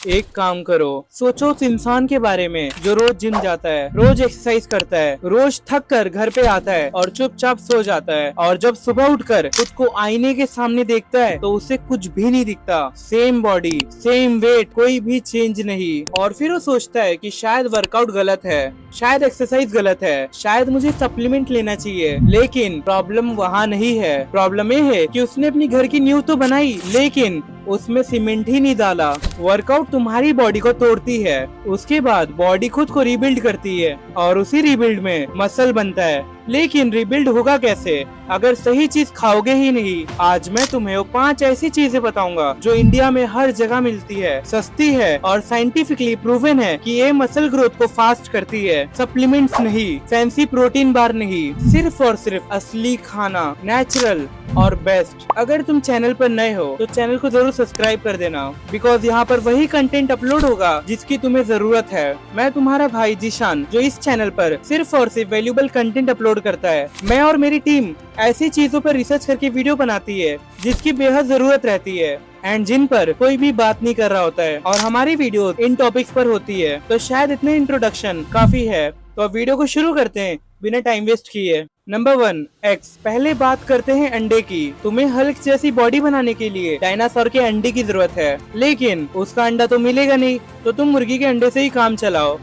एक काम करो, सोचो उस इंसान के बारे में जो रोज जिम जाता है, रोज एक्सरसाइज करता है, रोज थक कर घर पे आता है और चुपचाप सो जाता है, और जब सुबह उठकर खुद को आईने के सामने देखता है तो उसे कुछ भी नहीं दिखता। सेम बॉडी, सेम वेट, कोई भी चेंज नहीं। और फिर वो सोचता है कि शायद वर्कआउट गलत है, शायद एक्सरसाइज गलत है, शायद मुझे सप्लीमेंट लेना चाहिए। लेकिन प्रॉब्लम वहाँ नहीं है। प्रॉब्लम ये है कि उसने अपनी घर की नींव तो बनाई, लेकिन उसमें सीमेंट ही नहीं डाला। वर्कआउट तुम्हारी बॉडी को तोड़ती है, उसके बाद बॉडी खुद को रिबिल्ड करती है और उसी रिबिल्ड में मसल बनता है। लेकिन रिबिल्ड होगा कैसे अगर सही चीज खाओगे ही नहीं। आज मैं तुम्हें वो 5 ऐसी चीजें बताऊंगा जो इंडिया में हर जगह मिलती है, सस्ती है और साइंटिफिकली प्रूवन है कि ये मसल ग्रोथ को फास्ट करती है। सप्लीमेंट्स नहीं, फैंसी प्रोटीन बार नहीं, सिर्फ और सिर्फ असली खाना, नेचुरल और बेस्ट। अगर तुम चैनल पर नए हो तो चैनल को जरूर सब्सक्राइब कर देना, बिकॉज यहाँ पर वही कंटेंट अपलोड होगा जिसकी तुम्हें जरूरत है। मैं तुम्हारा भाई जीशान, जो इस चैनल पर सिर्फ और सिर्फ वैल्यूएबल कंटेंट अपलोड करता है। मैं और मेरी टीम ऐसी चीजों पर रिसर्च करके वीडियो बनाती है जिसकी बेहद जरूरत रहती है एंड जिन पर कोई भी बात नहीं कर रहा होता है, और हमारी वीडियो इन टॉपिक्स पर होती है। तो शायद इतने इंट्रोडक्शन काफी है, तो अब वीडियो को शुरू करते हैं बिना टाइम वेस्ट किए। Number 1, eggs. पहले बात करते हैं अंडे की। तुम्हें हल्क जैसी बॉडी बनाने के लिए डायनासोर के अंडे की जरूरत है, लेकिन उसका अंडा तो मिलेगा नहीं, तो तुम मुर्गी के अंडे से ही काम चलाओ।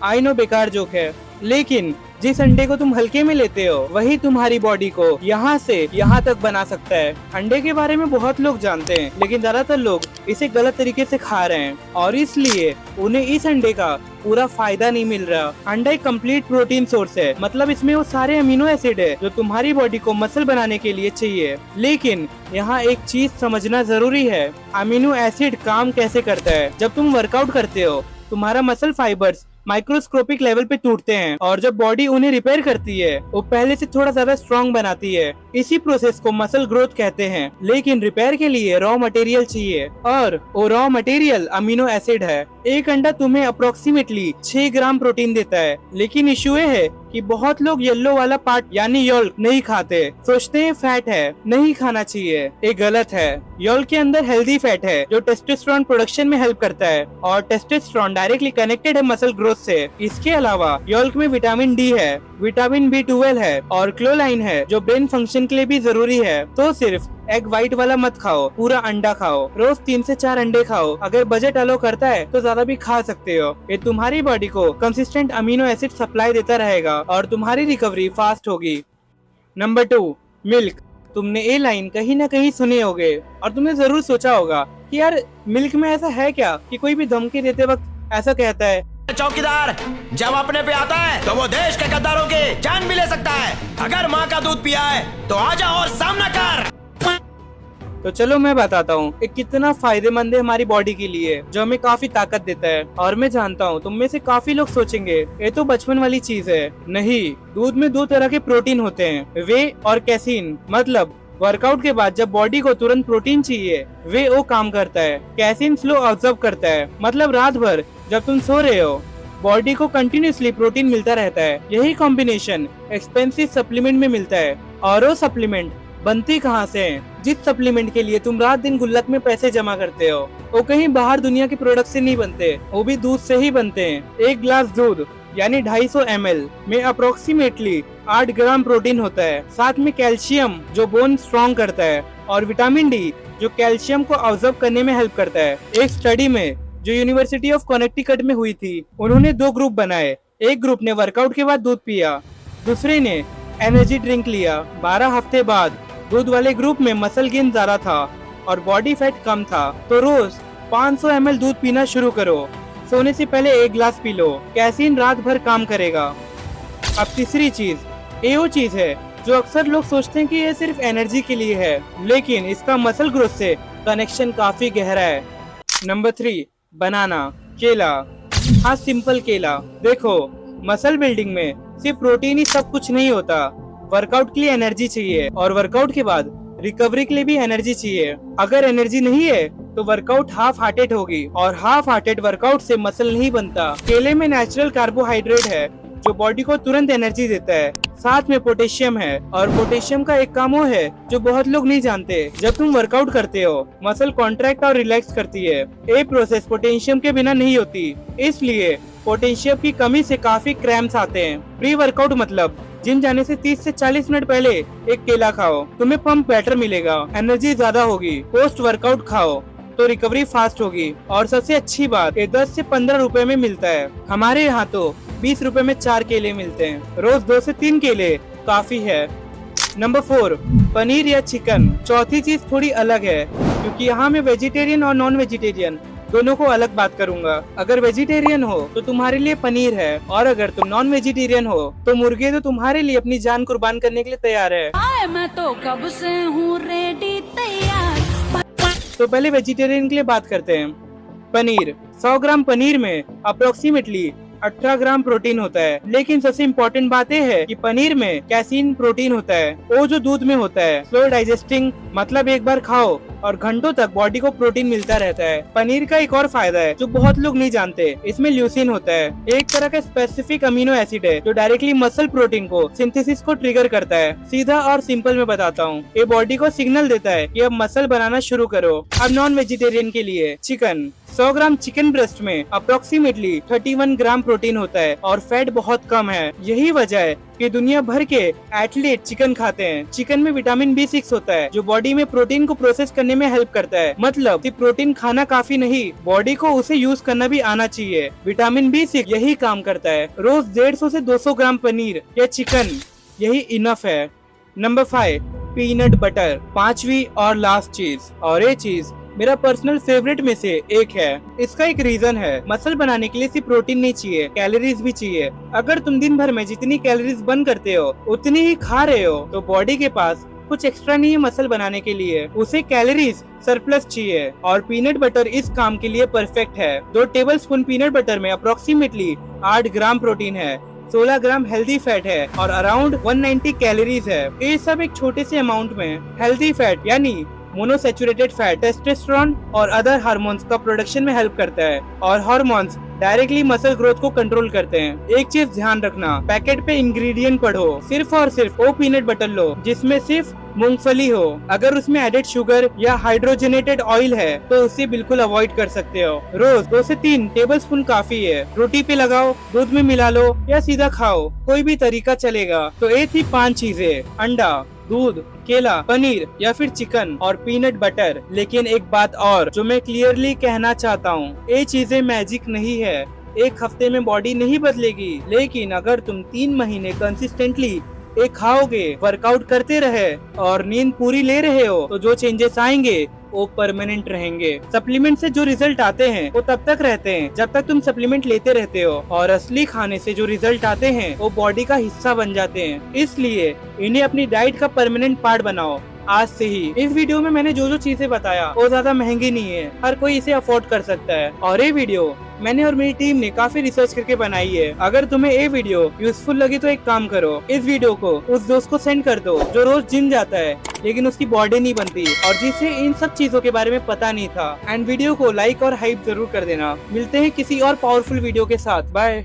आई नो बेकार जोक है, लेकिन जिस अंडे को तुम हल्के में लेते हो वही तुम्हारी बॉडी को यहाँ से यहाँ तक बना सकता है। अंडे के बारे में बहुत लोग जानते हैं, लेकिन ज्यादातर लोग इसे गलत तरीके से खा रहे हैं और इसलिए उन्हें इस अंडे का पूरा फायदा नहीं मिल रहा। अंडा एक कंप्लीट प्रोटीन सोर्स है, मतलब इसमें वो सारे अमीनो एसिड है जो तुम्हारी बॉडी को मसल बनाने के लिए चाहिए। लेकिन यहाँ एक चीज समझना जरूरी है, अमीनो एसिड काम कैसे करता है। जब तुम वर्कआउट करते हो तुम्हारा मसल फाइबर्स माइक्रोस्कोपिक लेवल पे टूटते हैं, और जब बॉडी उन्हें रिपेयर करती है वो पहले से थोड़ा ज्यादा स्ट्रॉन्ग बनाती है। इसी प्रोसेस को मसल ग्रोथ कहते हैं। लेकिन रिपेयर के लिए रॉ मटेरियल चाहिए, और वो रॉ मटेरियल अमीनो एसिड है। एक अंडा तुम्हें अप्रोक्सीमेटली 6 ग्राम प्रोटीन देता है, लेकिन इशू ये है कि बहुत लोग येलो वाला पार्ट यानी योल्क नहीं खाते, सोचते हैं फैट है, नहीं खाना चाहिए। ये गलत है। योल्क के अंदर हेल्दी फैट है जो टेस्टोस्टेरोन प्रोडक्शन में हेल्प करता है, और टेस्टोस्टेरोन डायरेक्टली कनेक्टेड है मसल ग्रोथ से। इसके अलावा योल्क में विटामिन डी है, विटामिन B12 है और क्लोलाइन है जो ब्रेन फंक्शन के लिए भी जरूरी है। तो सिर्फ एग व्हाइट वाला मत खाओ, पूरा अंडा खाओ। रोज 3 से 4 अंडे खाओ। अगर बजट अलो करता है तो ज्यादा भी खा सकते हो। ये तुम्हारी बॉडी को कंसिस्टेंट अमीनो एसिड सप्लाई देता रहेगा और तुम्हारी रिकवरी फास्ट होगी। Number 2, milk. तुमने ये लाइन कहीं ना कहीं सुने होगे और तुमने जरूर सोचा होगा कि यार मिल्क में ऐसा है क्या कि कोई भी धमकी देते वक्त ऐसा कहता है, चौकीदार जब अपने पे आता है तो वो देश के गद्दारों की जान भी ले सकता है। अगर माँ का दूध पिया है तो आजा और सामना कर। तो चलो मैं बताता हूँ ये कितना फायदेमंद है हमारी बॉडी के लिए, जो हमें काफी ताकत देता है। और मैं जानता हूँ तुम में से काफी लोग सोचेंगे ये तो बचपन वाली चीज है। नहीं, दूध में 2 तरह के प्रोटीन होते हैं, वे और कैसीन। मतलब वर्कआउट के बाद जब बॉडी को तुरंत प्रोटीन चाहिए वे वो काम करता है, कैसीन स्लो ऑब्जर्व करता है। मतलब रात भर जब तुम सो रहे हो बॉडी को कंटिन्यूसली प्रोटीन मिलता रहता है। यही कॉम्बिनेशन एक्सपेंसिव सप्लीमेंट में मिलता है। और वो सप्लीमेंट बनती कहाँ से है? जिस सप्लीमेंट के लिए तुम रात दिन गुल्लक में पैसे जमा करते हो वो कहीं बाहर दुनिया के प्रोडक्ट से नहीं बनते, वो भी दूध से ही बनते हैं। एक गिलास दूध यानी 250 ml में अप्रोक्सीमेटली 8 ग्राम प्रोटीन होता है, साथ में कैल्शियम जो बोन स्ट्रॉन्ग करता है, और विटामिन डी जो कैल्शियम को ऑब्जर्व करने में हेल्प करता है। एक स्टडी में जो यूनिवर्सिटी ऑफ कनेक्टिकट में हुई थी, उन्होंने 2 ग्रुप बनाए। एक ग्रुप ने वर्कआउट के बाद दूध पिया, दूसरे ने एनर्जी ड्रिंक लिया। 12 हफ्ते बाद दूध वाले ग्रुप में मसल गेन ज्यादा था और बॉडी फैट कम था। तो रोज 500 ml दूध पीना शुरू करो। सोने से पहले 1 गिलास पी लो, कैसीन रात भर काम करेगा। अब तीसरी चीज, ये वो चीज है जो अक्सर लोग सोचते हैं कि ये सिर्फ एनर्जी के लिए है, लेकिन इसका मसल ग्रोथ से कनेक्शन काफी गहरा है। नंबर 3, बनाना, केला। हाँ, सिंपल केला। देखो, मसल बिल्डिंग में सिर्फ प्रोटीन ही सब कुछ नहीं होता। वर्कआउट के लिए एनर्जी चाहिए और वर्कआउट के बाद रिकवरी के लिए भी एनर्जी चाहिए। अगर एनर्जी नहीं है तो वर्कआउट हाफ हार्टेड होगी, और हाफ हार्टेड वर्कआउट से मसल नहीं बनता। केले में नेचुरल कार्बोहाइड्रेट है जो बॉडी को तुरंत एनर्जी देता है। साथ में पोटेशियम है, और पोटेशियम का एक काम वो है जो बहुत लोग नहीं जानते। जब तुम वर्कआउट करते हो, मसल कॉन्ट्रैक्ट और रिलैक्स करती है। ये प्रोसेस पोटेशियम के बिना नहीं होती, इसलिए पोटेशियम की कमी से काफी क्रैम्प्स आते हैं। प्री वर्कआउट मतलब जिम जाने से 30 से 40 मिनट पहले एक केला खाओ, तुम्हें पंप बेटर मिलेगा, एनर्जी ज्यादा होगी। पोस्ट वर्कआउट खाओ तो रिकवरी फास्ट होगी। और सबसे अच्छी बात, ये 10 से 15 रुपए में मिलता है। हमारे यहाँ तो 20 रुपए में 4 केले मिलते हैं। रोज 2 से 3 केले काफी है। नंबर 4, पनीर या चिकन। चौथी चीज थोड़ी अलग है, क्योंकि यहाँ मैं वेजिटेरियन और नॉन वेजिटेरियन दोनों को अलग बात करूंगा। अगर वेजिटेरियन हो तो तुम्हारे लिए पनीर है, और अगर तुम नॉन वेजिटेरियन हो तो मुर्गे तो तुम्हारे लिए अपनी जान कुर्बान करने के लिए तैयार है। मैं तो कब से हूँ रेडी तैयार। तो पहले वेजिटेरियन के लिए बात करते हैं। पनीर, 100 ग्राम पनीर में अप्रोक्सीमेटली 18 ग्राम प्रोटीन होता है। लेकिन सबसे इम्पोर्टेंट बात यह है कि पनीर में कैसीन प्रोटीन होता है, वो जो दूध में होता है। स्लो डाइजेस्टिंग, मतलब एक बार खाओ और घंटों तक बॉडी को प्रोटीन मिलता रहता है। पनीर का एक और फायदा है जो बहुत लोग नहीं जानते, इसमें ल्यूसीन होता है, एक तरह का स्पेसिफिक अमीनो एसिड है जो डायरेक्टली मसल प्रोटीन को सिंथेसिस को ट्रिगर करता है। सीधा और सिंपल में बताता हूँ, ये बॉडी को सिग्नल देता है कि अब मसल बनाना शुरू करो। अब नॉन वेजिटेरियन के लिए चिकन, 100 ग्राम चिकन ब्रेस्ट में अप्रोक्सीमेटली 31 ग्राम प्रोटीन होता है और फैट बहुत कम है। यही वजह है कि दुनिया भर के एथलीट चिकन खाते हैं। चिकन में विटामिन B6 होता है जो बॉडी में प्रोटीन को प्रोसेस करने में हेल्प करता है। मतलब सिर्फ प्रोटीन खाना काफी नहीं, बॉडी को उसे यूज करना भी आना चाहिए। विटामिन B6 यही काम करता है। रोज 150 से 200 ग्राम पनीर या चिकन, यही इनफ है। नंबर 5, पीनट बटर, 5वीं और लास्ट चीज, और ये चीज मेरा पर्सनल फेवरेट में से एक है। इसका एक रीजन है, मसल बनाने के लिए सिर्फ प्रोटीन नहीं चाहिए, कैलोरीज भी चाहिए। अगर तुम दिन भर में जितनी कैलोरीज बर्न करते हो उतनी ही खा रहे हो तो बॉडी के पास कुछ एक्स्ट्रा नहीं है मसल बनाने के लिए, उसे कैलोरीज सरप्लस चाहिए। और पीनट बटर इस काम के लिए परफेक्ट है। 2 टेबलस्पून पीनट बटर में अप्रोक्सीमेटली 8 ग्राम प्रोटीन है, 16 ग्राम हेल्दी फैट है और अराउंड 190 कैलोरीज है। ये सब एक छोटे से अमाउंट में हेल्दी फैट यानी मोनोसैचुरेटेड फैट टेस्टोस्टेरोन और अदर हार्मोन्स का प्रोडक्शन में हेल्प करता है, और हार्मोन्स डायरेक्टली मसल ग्रोथ को कंट्रोल करते हैं। एक चीज ध्यान रखना, पैकेट पे इंग्रेडिएंट पढ़ो, सिर्फ और सिर्फ वो पीनट बटर लो जिसमें सिर्फ मूंगफली हो। अगर उसमें एडेड शुगर या हाइड्रोजनेटेड ऑयल है तो उसे बिल्कुल अवॉइड कर सकते हो। रोज 2 से 3 टेबलस्पून काफी है। रोटी पे लगाओ, दूध में मिला लो या सीधा खाओ, कोई भी तरीका चलेगा। तो ये थी 5 चीजें, अंडा, दूध, केला, पनीर या फिर चिकन और पीनट बटर। लेकिन एक बात और जो मैं क्लियरली कहना चाहता हूँ, ये चीजें मैजिक नहीं है। एक हफ्ते में बॉडी नहीं बदलेगी, लेकिन अगर तुम 3 महीने कंसिस्टेंटली ये खाओगे, वर्कआउट करते रहे और नींद पूरी ले रहे हो तो जो चेंजेस आएंगे वो परमानेंट रहेंगे। सप्लीमेंट से जो रिजल्ट आते हैं वो तब तक रहते हैं जब तक तुम सप्लीमेंट लेते रहते हो, और असली खाने से जो रिजल्ट आते हैं वो बॉडी का हिस्सा बन जाते हैं। इसलिए इन्हें अपनी डाइट का परमानेंट पार्ट बनाओ आज से ही। इस वीडियो में मैंने जो जो चीजें बताया वो ज्यादा महंगी नहीं है, हर कोई इसे अफोर्ड कर सकता है। और ये वीडियो मैंने और मेरी टीम ने काफी रिसर्च करके बनाई है। अगर तुम्हें ये वीडियो यूजफुल लगी तो एक काम करो, इस वीडियो को उस दोस्त को सेंड कर दो जो रोज जिम जाता है लेकिन उसकी बॉडी नहीं बनती और जिसे इन सब चीजों के बारे में पता नहीं था। एंड वीडियो को लाइक और हाइप जरूर कर देना। मिलते हैं किसी और पावरफुल वीडियो के साथ। बाय।